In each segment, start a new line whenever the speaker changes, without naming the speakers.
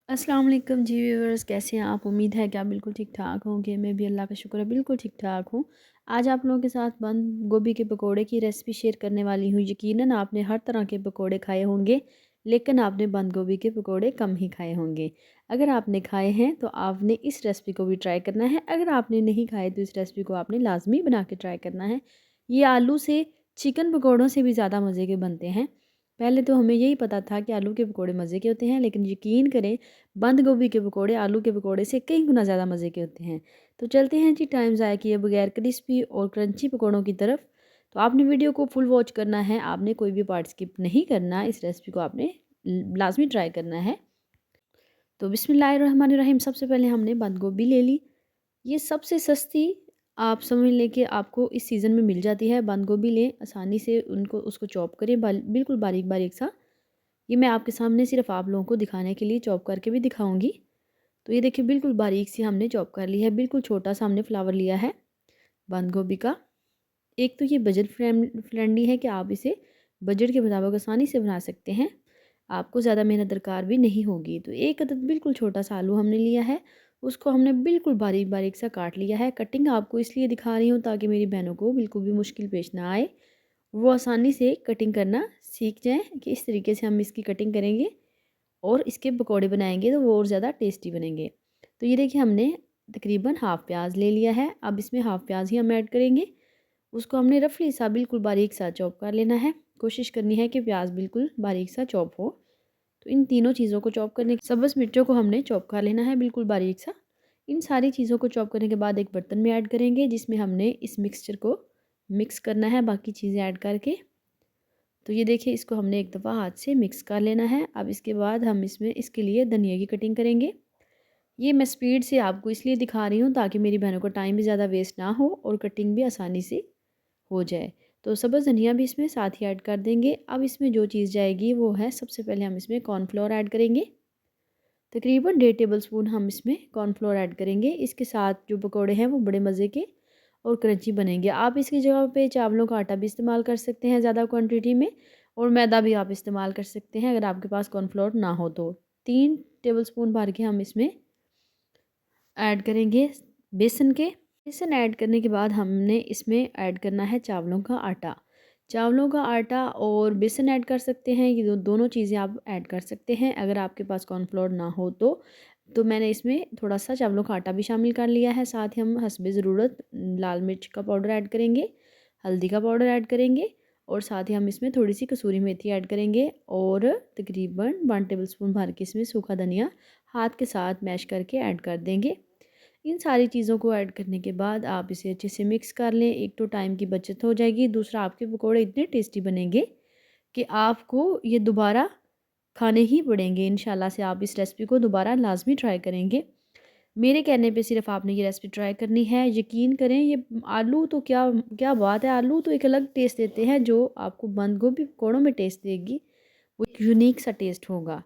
अस्सलाम वालेकुम जी व्यूअर्स, कैसे हैं आप? उम्मीद है कि आप बिल्कुल ठीक-ठाक होंगे। मैं भी अल्लाह का शुक्र है बिल्कुल ठीक-ठाक हूँ। आज आप लोगों के साथ बंद गोभी के पकोड़े की रेसिपी शेयर करने वाली हूँ। यकीनन आपने हर तरह के पकोड़े खाए होंगे, लेकिन आपने बंद गोभी के पकोड़े कम ही खाए होंगे। अगर आपने खाए हैं तो आपने इस रेसिपी को भी ट्राई करना है। अगर आपने नहीं खाए तो इस रेसिपी को आपने लाज़मी बना के ट्राई करना है। ये आलू से चिकन पकौड़ों से भी ज़्यादा मज़े के बनते हैं। पहले तो हमें यही पता था कि आलू के पकोड़े मज़े के होते हैं, लेकिन यकीन करें बंद गोभी के पकोड़े आलू के पकोड़े से कई गुना ज़्यादा मज़े के होते हैं। तो चलते हैं जी टाइम ज़ाया किए बगैर क्रिस्पी और क्रंची पकोड़ों की तरफ। तो आपने वीडियो को फुल वॉच करना है, आपने कोई भी पार्ट स्किप नहीं करना। इस रेसिपी को आपने लाज़मी ट्राई करना है। तो बिस्मिल्लाहिर्रहमानिर्रहीम, सबसे पहले हमने बंद गोभी ले ली। ये सबसे सस्ती, आप समझ लें कि आपको इस सीज़न में मिल जाती है। बंद गोभी लें, आसानी से उनको उसको चॉप करें बिल्कुल बारीक-बारीक सा। ये मैं आपके सामने सिर्फ़ आप लोगों को दिखाने के लिए चॉप करके भी दिखाऊँगी। तो ये देखिए बिल्कुल बारीक सी हमने चॉप कर ली है। बिल्कुल छोटा-सा हमने फ्लावर लिया है बंद गोभी का। एक तो ये बजट फ्रेंडली है कि आप इसे बजट के मुताबिक आसानी से बना सकते हैं। आपको ज़्यादा मेहनत दरकार भी नहीं होगी। तो एक अदद बिल्कुल छोटा-सा आलू हमने लिया है। उसको हमने बिल्कुल बारीक-बारीक सा काट लिया है। कटिंग आपको इसलिए दिखा रही हूँ ताकि मेरी बहनों को बिल्कुल भी मुश्किल पेश ना आए। वो आसानी से कटिंग करना सीख जाएँ कि इस तरीके से हम इसकी कटिंग करेंगे और इसके पकौड़े बनाएँगे तो वो और ज़्यादा टेस्टी बनेंगे। तो ये देखिए हमने तकरीबन हाफ़ प्याज़ ले लिया है। अब इसमें हाफ़ प्याज़ ही हम ऐड करेंगे। उसको हमने रफली सा बिल्कुल बारीक सा चॉप कर लेना है। कोशिश करनी है कि प्याज़ बिल्कुल बारीक सा चॉप हो। तो इन तीनों चीज़ों को चॉप करने सब्ज़ मिर्चों को हमने चॉप कर लेना है बिल्कुल बारीक सा। इन सारी चीज़ों को चॉप करने के बाद एक बर्तन में ऐड करेंगे, जिसमें हमने इस मिक्सचर को मिक्स करना है बाकी चीज़ें ऐड करके। तो ये देखिए इसको हमने एक दफ़ा हाथ से मिक्स कर लेना है। अब इसके बाद हम इसमें इसके लिए धनिया की कटिंग करेंगे। ये मैं स्पीड से आपको इसलिए दिखा रही हूँ ताकि मेरी बहनों को टाइम भी ज़्यादा वेस्ट ना हो और कटिंग भी आसानी से हो जाए। तो सब्ज़ धनिया भी इसमें साथ ही ऐड कर देंगे। अब इसमें जो चीज़ जाएगी वो है, सबसे पहले हम इसमें कॉर्नफ्लोर ऐड करेंगे। तकरीबन 1.5 टेबल स्पून हम इसमें कॉर्नफ्लोर ऐड करेंगे। इसके साथ जो पकौड़े हैं वो बड़े मज़े के और क्रंची बनेंगे। आप इसकी जगह पे चावलों का आटा भी इस्तेमाल कर सकते हैं ज़्यादा क्वांटिटी में, और मैदा भी आप इस्तेमाल कर सकते हैं अगर आपके पास कॉर्नफ्लोर ना हो तो। 3 टेबल स्पून भर के हम इसमें ऐड करेंगे बेसन के। बेसन ऐड करने के बाद हमने इसमें ऐड करना है चावलों का आटा। चावलों का आटा और बेसन ऐड कर सकते हैं, ये दोनों चीज़ें आप ऐड कर सकते हैं अगर आपके पास कॉर्नफ्लोर ना हो तो। तो मैंने इसमें थोड़ा-सा चावलों का आटा भी शामिल कर लिया है। साथ ही हम हस्बे ज़रूरत लाल मिर्च का पाउडर ऐड करेंगे, हल्दी का पाउडर ऐड करेंगे, और साथ ही हम इसमें थोड़ी-सी कसूरी मेथी ऐड करेंगे, और तकरीबन 1 टेबल स्पून भर के इसमें सूखा धनिया हाथ के साथ मैश करके ऐड कर देंगे। इन सारी चीज़ों को ऐड करने के बाद आप इसे अच्छे से मिक्स कर लें। एक तो टाइम की बचत हो जाएगी, दूसरा आपके पकौड़े इतने टेस्टी बनेंगे कि आपको ये दोबारा खाने ही पड़ेंगे। इंशाल्लाह से आप इस रेसिपी को दोबारा लाज़मी ट्राई करेंगे। मेरे कहने पे सिर्फ़ आपने ये रेसिपी ट्राई करनी है। यकीन करें, ये आलू तो क्या क्या बात है, आलू तो एक अलग टेस्ट देते हैं जो आपको बंद गोभी पकौड़ों में टेस्ट देगी, वो एक यूनिक सा टेस्ट होगा।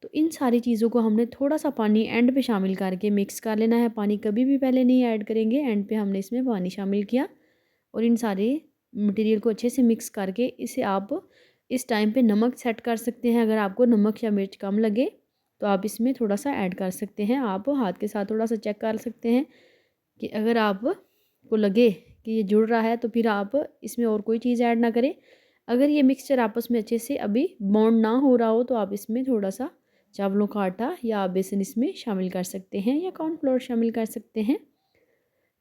तो इन सारी चीज़ों को हमने थोड़ा-सा पानी एंड पे शामिल करके मिक्स कर लेना है। पानी कभी भी पहले नहीं ऐड करेंगे, एंड पे हमने इसमें पानी शामिल किया, और इन सारे मटेरियल को अच्छे से मिक्स करके इसे आप इस टाइम पे नमक सेट कर सकते हैं। अगर आपको नमक या मिर्च कम लगे तो आप इसमें थोड़ा-सा ऐड कर सकते हैं। आप हाथ के साथ थोड़ा-सा चेक कर सकते हैं कि अगर आपको लगे कि ये जुड़ रहा है तो फिर आप इसमें और कोई चीज़ ऐड ना करें। अगर ये मिक्सचर आपस में अच्छे से अभी बॉन्ड ना हो रहा हो तो आप इसमें थोड़ा-सा चावलों का आटा या बेसन इसमें शामिल कर सकते हैं, या कॉर्नफ्लोर शामिल कर सकते हैं।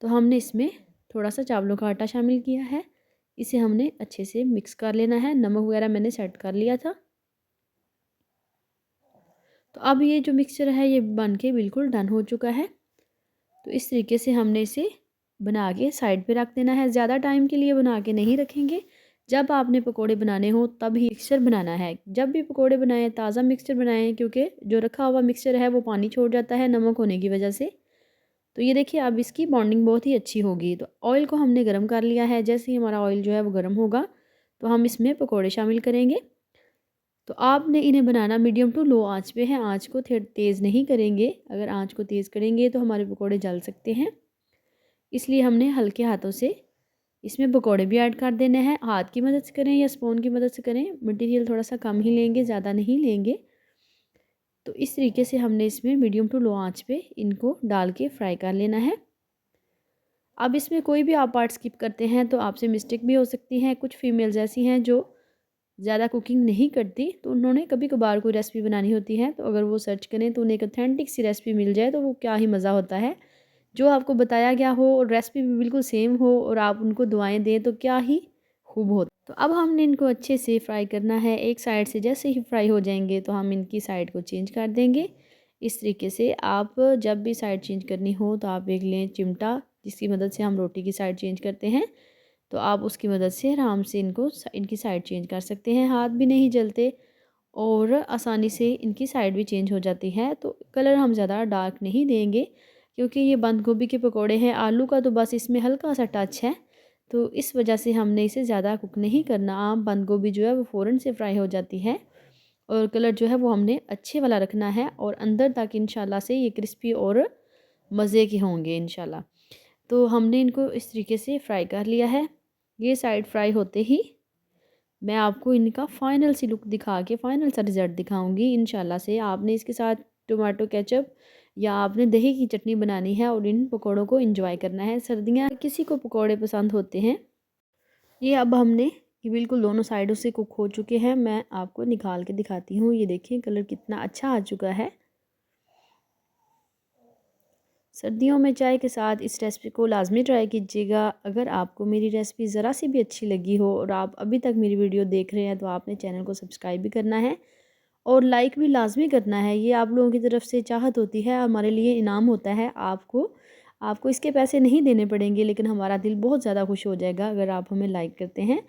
तो हमने इसमें थोड़ा-सा चावलों का आटा शामिल किया है। इसे हमने अच्छे से मिक्स कर लेना है। नमक वगैरह मैंने सेट कर लिया था। तो अब ये जो मिक्सचर है ये बन के बिल्कुल डन हो चुका है। तो इस तरीके से हमने इसे बना के साइड पे रख देना है। ज़्यादा टाइम के लिए बना के नहीं रखेंगे। जब आपने पकोड़े बनाने हो तब ही मिक्सचर बनाना है। जब भी पकोड़े बनाएँ ताज़ा मिक्सचर बनाएँ, क्योंकि जो रखा हुआ मिक्सचर है वो पानी छोड़ जाता है नमक होने की वजह से। तो ये देखिए अब इसकी बॉन्डिंग बहुत ही अच्छी होगी। तो ऑयल को हमने गर्म कर लिया है। जैसे ही हमारा ऑयल जो है वो गर्म होगा तो हम इसमें पकोड़े शामिल करेंगे। तो आपने इन्हें बनाना मीडियम टू लो आँच पे है। आँच को तेज़ नहीं करेंगे। अगर आँच को तेज़ करेंगे तो हमारे पकोड़े जल सकते हैं। इसलिए हमने हल्के हाथों से इसमें पकोड़े भी ऐड कर देने हैं। हाथ की मदद से करें या स्पून की मदद से करें। मटेरियल थोड़ा सा कम ही लेंगे, ज़्यादा नहीं लेंगे। तो इस तरीके से हमने इसमें मीडियम टू लो आंच पे इनको डाल के फ्राई कर लेना है। अब इसमें कोई भी आप पार्ट स्किप करते हैं तो आपसे मिस्टेक भी हो सकती है। कुछ फीमेल्स ऐसी हैं जो ज़्यादा कुकिंग नहीं करती, तो उन्होंने कभी कभार कोई रेसिपी बनानी होती है, तो अगर वो सर्च करें तो उन्हें एक ऑथेंटिक सी रेसिपी मिल जाए तो वो क्या ही मज़ा होता है। जो आपको बताया गया हो और रेसिपी भी बिल्कुल सेम हो और आप उनको दुआएँ दें तो क्या ही खूब हो। तो अब हमने इनको अच्छे से फ्राई करना है। एक साइड से जैसे ही फ्राई हो जाएंगे तो हम इनकी साइड को चेंज कर देंगे। इस तरीके से आप जब भी साइड चेंज करनी हो तो आप एक लें चिमटा, जिसकी मदद से हम रोटी की साइड चेंज करते हैं। तो आप उसकी मदद से आराम से इनकी साइड चेंज कर सकते हैं। हाथ भी नहीं जलते और आसानी से इनकी साइड भी चेंज हो जाती है। तो कलर हम ज़्यादा डार्क नहीं देंगे क्योंकि ये बंद गोभी के पकौड़े हैं। आलू का तो बस इसमें हल्का सा टच है, तो इस वजह से हमने इसे ज़्यादा कुक नहीं करना। आम बंद गोभी जो है वो फ़ौरन से फ्राई हो जाती है और कलर जो है वो हमने अच्छे वाला रखना है और अंदर तक इंशाल्लाह से ये क्रिस्पी और मज़े के होंगे इंशाल्लाह। तो हमने इनको इस तरीके से फ्राई कर लिया है। ये साइड फ्राई होते ही मैं आपको इनका फ़ाइनल सी लुक दिखा के फ़ाइनल सा रिज़ल्ट दिखाऊंगी इंशाल्लाह से। आपने इसके साथ टमाटो केचप या आपने दही की चटनी बनानी है और इन पकौड़ों को एंजॉय करना है। सर्दियाँ किसी को पकौड़े पसंद होते हैं। ये अब हमने ये बिल्कुल दोनों साइडों से कुक हो चुके हैं। मैं आपको निकाल के दिखाती हूँ। ये देखिए कलर कितना अच्छा आ चुका है। सर्दियों में चाय के साथ इस रेसिपी को लाजमी ट्राई कीजिएगा। अगर आपको मेरी रेसिपी ज़रा सी भी अच्छी लगी हो और आप अभी तक मेरी वीडियो देख रहे हैं तो आपने चैनल को सब्सक्राइब भी करना है और लाइक भी लाजमी करना है। ये आप लोगों की तरफ से चाहत होती है, हमारे लिए इनाम होता है। आपको आपको इसके पैसे नहीं देने पड़ेंगे, लेकिन हमारा दिल बहुत ज़्यादा खुश हो जाएगा अगर आप हमें लाइक करते हैं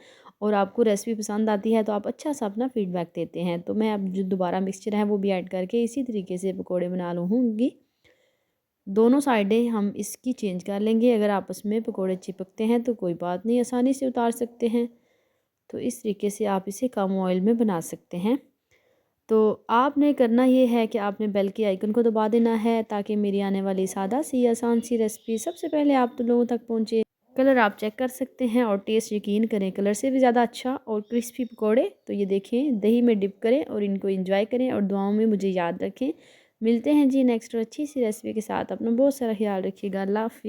और आपको रेसिपी पसंद आती है तो आप अच्छा सा अपना फ़ीडबैक देते हैं। तो मैं अब जो दोबारा मिक्सचर है वो भी ऐड करके इसी तरीके से पकौड़े बना लूँगी। दोनों साइडें हम इसकी चेंज कर लेंगे। अगर आपस में पकोड़े चिपकते हैं तो कोई बात नहीं, आसानी से उतार सकते हैं। तो इस तरीके से आप इसे कम ऑयल में बना सकते हैं। तो आपने करना ये है कि आपने बेल के आइकन को दबा देना है ताकि मेरी आने वाली सादा सी आसान सी रेसिपी सबसे पहले आप तो लोगों तक पहुँचे। कलर आप चेक कर सकते हैं और टेस्ट यकीन करें कलर से भी ज़्यादा अच्छा और क्रिस्पी पकोड़े। तो ये देखें, दही में डिप करें और इनको एंजॉय करें और दुआओं में मुझे याद रखें। मिलते हैं जी नेक्स्ट और अच्छी सी रेसिपी के साथ। अपना बहुत सारा ख्याल रखिएगा। अल्लाह हाफ़िज़।